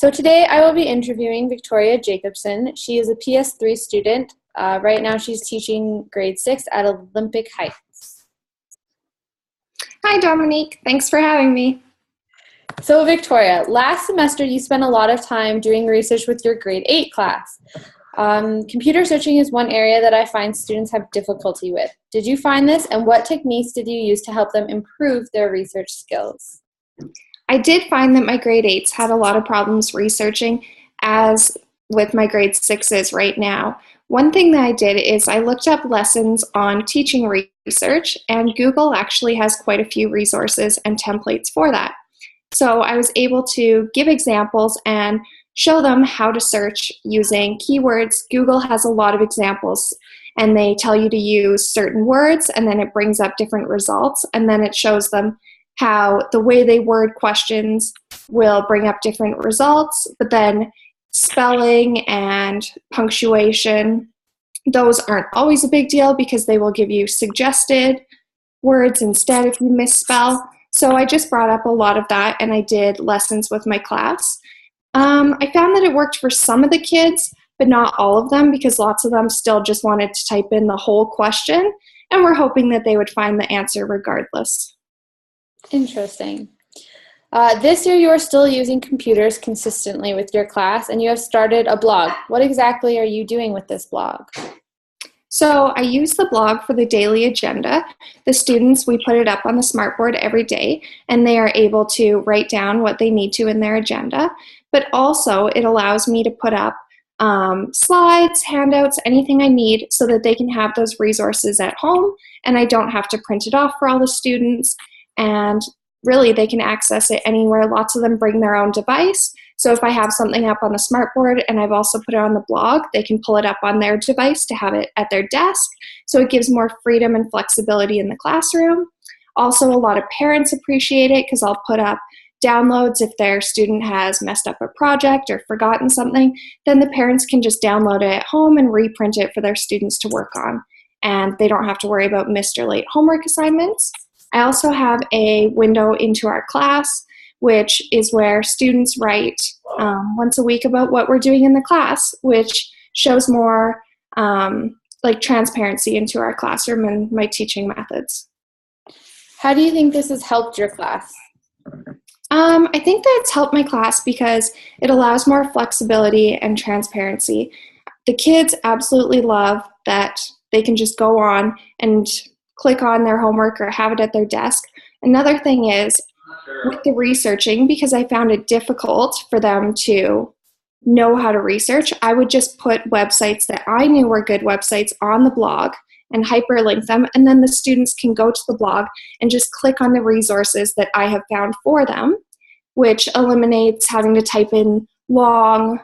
So today I will be interviewing Victoria Jacobson. She is a PS3 student. Right now she's teaching grade 6 at Olympic Heights. Hi, Dominique. Thanks for having me. So Victoria, last semester you spent a lot of time doing research with your grade 8 class. Computer searching is one area that I find students have difficulty with. Did you find this, and what techniques did you use to help them improve their research skills? I did find that my grade 8s had a lot of problems researching, as with my grade 6s right now. One thing that I did is I looked up lessons on teaching research, and Google actually has quite a few resources and templates for that. So I was able to give examples and show them how to search using keywords. Google has a lot of examples, and they tell you to use certain words, and then it brings up different results, and then it shows them how the way they word questions will bring up different results, but then spelling and punctuation, those aren't always a big deal because they will give you suggested words instead if you misspell. So I just brought up a lot of that, and I did lessons with my class. I found that it worked for some of the kids, but not all of them, because lots of them still just wanted to type in the whole question, and we're hoping that they would find the answer regardless. Interesting. This year you are still using computers consistently with your class, and you have started a blog. What exactly are you doing with this blog? So I use the blog for the daily agenda. The students, we put it up on the smartboard every day, and they are able to write down what they need to in their agenda. But also it allows me to put up slides, handouts, anything I need so that they can have those resources at home, and I don't have to print it off for all the students. And really, they can access it anywhere. Lots of them bring their own device. So if I have something up on the smartboard and I've also put it on the blog, they can pull it up on their device to have it at their desk. So it gives more freedom and flexibility in the classroom. Also, a lot of parents appreciate it because I'll put up downloads if their student has messed up a project or forgotten something. Then the parents can just download it at home and reprint it for their students to work on. And they don't have to worry about missed or late homework assignments. I also have a window into our class, which is where students write once a week about what we're doing in the class, which shows more like transparency into our classroom and my teaching methods. How do you think this has helped your class? I think that it's helped my class because it allows more flexibility and transparency. The kids absolutely love that they can just go on and click on their homework or have it at their desk. Another thing is with the researching, because I found it difficult for them to know how to research, I would just put websites that I knew were good websites on the blog and hyperlink them, and then the students can go to the blog and just click on the resources that I have found for them, which eliminates having to type in long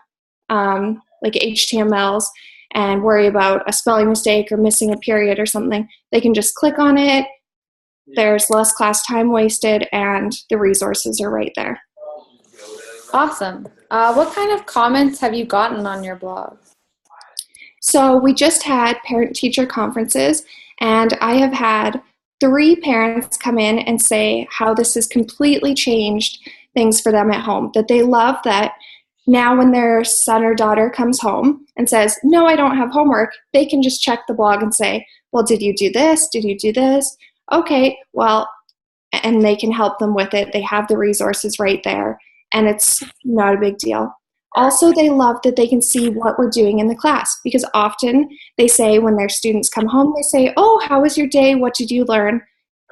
like HTMLs and worry about a spelling mistake or missing a period or something. They can just click on it, there's less class time wasted, and the resources are right there. Awesome. What kind of comments have you gotten on your blog? So we just had parent-teacher conferences, and I have had 3 parents come in and say how this has completely changed things for them at home, that they love that now when their son or daughter comes home and says, no, I don't have homework, they can just check the blog and say, well, did you do this? Did you do this? Okay, well, and they can help them with it. They have the resources right there, and it's not a big deal. Also, they love that they can see what we're doing in the class, because often they say when their students come home, they say, oh, how was your day? What did you learn?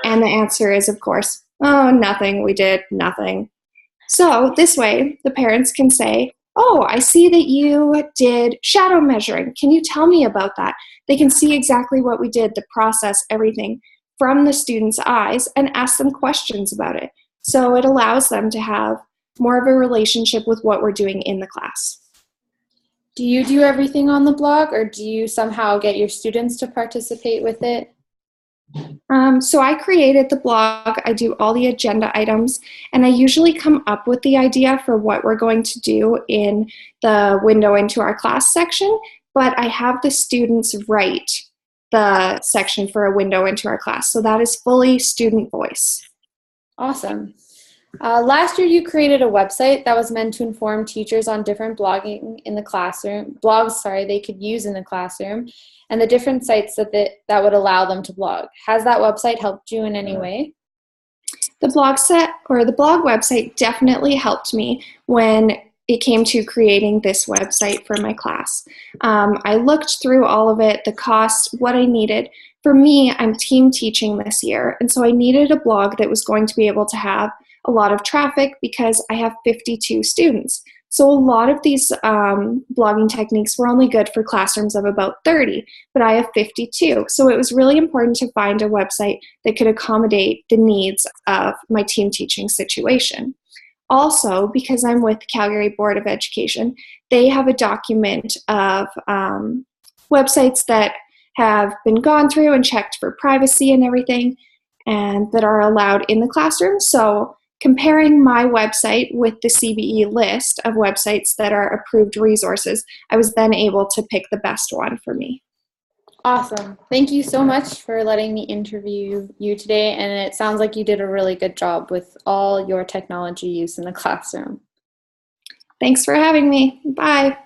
And the answer is, of course, oh, nothing. We did nothing. So this way, the parents can say, oh, I see that you did shadow measuring. Can you tell me about that? They can see exactly what we did, the process, everything from the students' eyes, and ask them questions about it. So it allows them to have more of a relationship with what we're doing in the class. Do you do everything on the blog, or do you somehow get your students to participate with it? So I created the blog, I do all the agenda items, and I usually come up with the idea for what we're going to do in the window into our class section, but I have the students write the section for a window into our class. So that is fully student voice. Awesome. Last year, you created a website that was meant to inform teachers on different blogs, sorry, they could use in the classroom, and the different sites that would allow them to blog. Has that website helped you in any way? The blog website definitely helped me when it came to creating this website for my class. I looked through all of it, the cost, what I needed. For me, I'm team teaching this year, and so I needed a blog that was going to be able to have a lot of traffic because I have 52 students. So a lot of these blogging techniques were only good for classrooms of about 30, but I have 52. So it was really important to find a website that could accommodate the needs of my team teaching situation. Also, because I'm with Calgary Board of Education, they have a document of websites that have been gone through and checked for privacy and everything, and that are allowed in the classroom. So comparing my website with the CBE list of websites that are approved resources, I was then able to pick the best one for me. Awesome. Thank you so much for letting me interview you today, and it sounds like you did a really good job with all your technology use in the classroom. Thanks for having me. Bye.